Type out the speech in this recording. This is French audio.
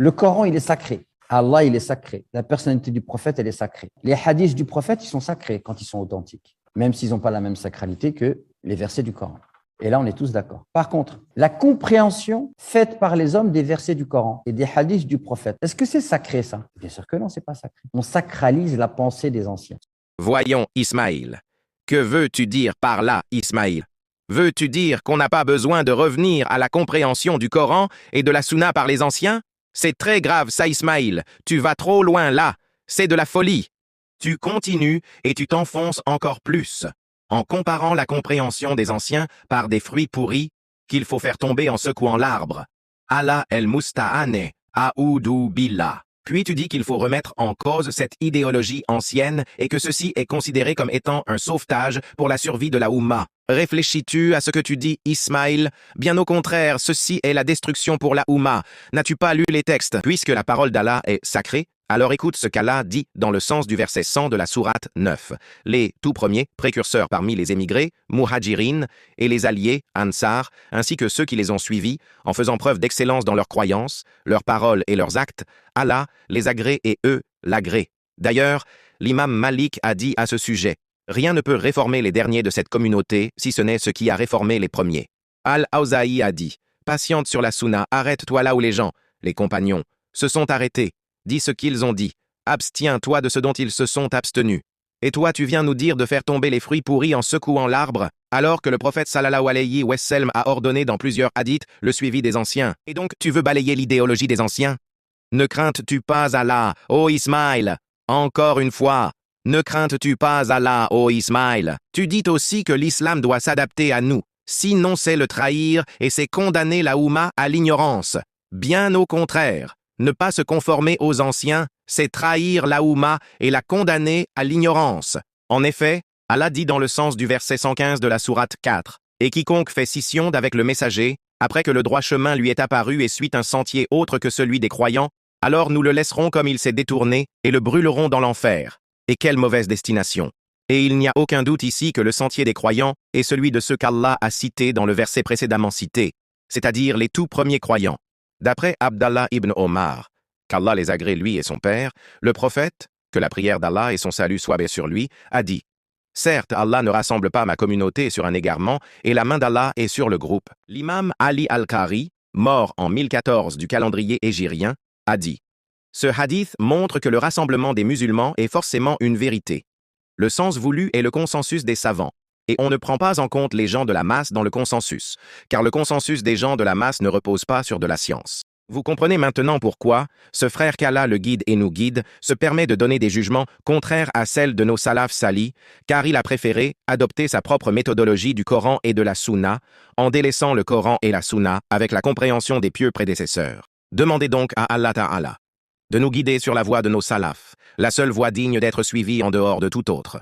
Le Coran, il est sacré. Allah, il est sacré. La personnalité du prophète, elle est sacrée. Les hadiths du prophète, ils sont sacrés quand ils sont authentiques, même s'ils n'ont pas la même sacralité que les versets du Coran. Et là, on est tous d'accord. Par contre, la compréhension faite par les hommes des versets du Coran et des hadiths du prophète, est-ce que c'est sacré, ça? Bien sûr que non, c'est pas sacré. On sacralise la pensée des anciens. Voyons, Ismaïl. Que veux-tu dire par là, Ismaïl? Veux-tu dire qu'on n'a pas besoin de revenir à la compréhension du Coran et de la Sunna par les anciens? C'est très grave ça, Ismaïl. Tu vas trop loin là. C'est de la folie. Tu continues et tu t'enfonces encore plus, en comparant la compréhension des anciens par des fruits pourris qu'il faut faire tomber en secouant l'arbre. Allah el-Musta'ane, A'udhu billah. Puis tu dis qu'il faut remettre en cause cette idéologie ancienne et que ceci est considéré comme étant un sauvetage pour la survie de la Oumma. Réfléchis-tu à ce que tu dis, Ismaïl? Bien au contraire, ceci est la destruction pour la Oumma. N'as-tu pas lu les textes? Puisque la parole d'Allah est sacrée, alors écoute ce qu'Allah dit dans le sens du verset 100 de la sourate 9. Les tout premiers précurseurs parmi les émigrés, Muhajirin, et les alliés, Ansar, ainsi que ceux qui les ont suivis, en faisant preuve d'excellence dans leurs croyances, leurs paroles et leurs actes, Allah les agrée et eux l'agrée. D'ailleurs, l'imam Malik a dit à ce sujet, « Rien ne peut réformer les derniers de cette communauté si ce n'est ce qui a réformé les premiers. » Al-Awzaï a dit, « Patiente sur la sunna, arrête-toi là où les gens, les compagnons, se sont arrêtés. Dis ce qu'ils ont dit. Abstiens-toi de ce dont ils se sont abstenus. Et toi, tu viens nous dire de faire tomber les fruits pourris en secouant l'arbre, alors que le prophète sallallahu alayhi wa sallam a ordonné dans plusieurs hadiths le suivi des anciens. Et donc, tu veux balayer l'idéologie des anciens? Ne crains-tu pas Allah, ô Ismaïl? Encore une fois, ne crains-tu pas Allah, ô Ismaïl? Tu dis aussi que l'islam doit s'adapter à nous. Sinon, c'est le trahir et c'est condamner la Oumma à l'ignorance. Bien au contraire. Ne pas se conformer aux anciens, c'est trahir la Oumma et la condamner à l'ignorance. En effet, Allah dit dans le sens du verset 115 de la sourate 4, « Et quiconque fait scission d'avec le messager, après que le droit chemin lui est apparu et suit un sentier autre que celui des croyants, alors nous le laisserons comme il s'est détourné et le brûlerons dans l'enfer. Et quelle mauvaise destination! Et il n'y a aucun doute ici que le sentier des croyants est celui de ceux qu'Allah a cités dans le verset précédemment cité, c'est-à-dire les tout premiers croyants. D'après Abdallah ibn Omar, qu'Allah les agrée lui et son père, le prophète, que la prière d'Allah et son salut soient sur lui, a dit « Certes, Allah ne rassemble pas ma communauté sur un égarement, et la main d'Allah est sur le groupe. » L'imam Ali al-Qari, mort en 1014 du calendrier hégirien, a dit « Ce hadith montre que le rassemblement des musulmans est forcément une vérité. Le sens voulu est le consensus des savants. Et on ne prend pas en compte les gens de la masse dans le consensus, car le consensus des gens de la masse ne repose pas sur de la science. Vous comprenez maintenant pourquoi ce frère qu'Allah le guide et nous guide se permet de donner des jugements contraires à celles de nos salafs salis, car il a préféré adopter sa propre méthodologie du Coran et de la Sunna, en délaissant le Coran et la Sunna avec la compréhension des pieux prédécesseurs. Demandez donc à Allah Ta'ala de nous guider sur la voie de nos salafs, la seule voie digne d'être suivie en dehors de tout autre.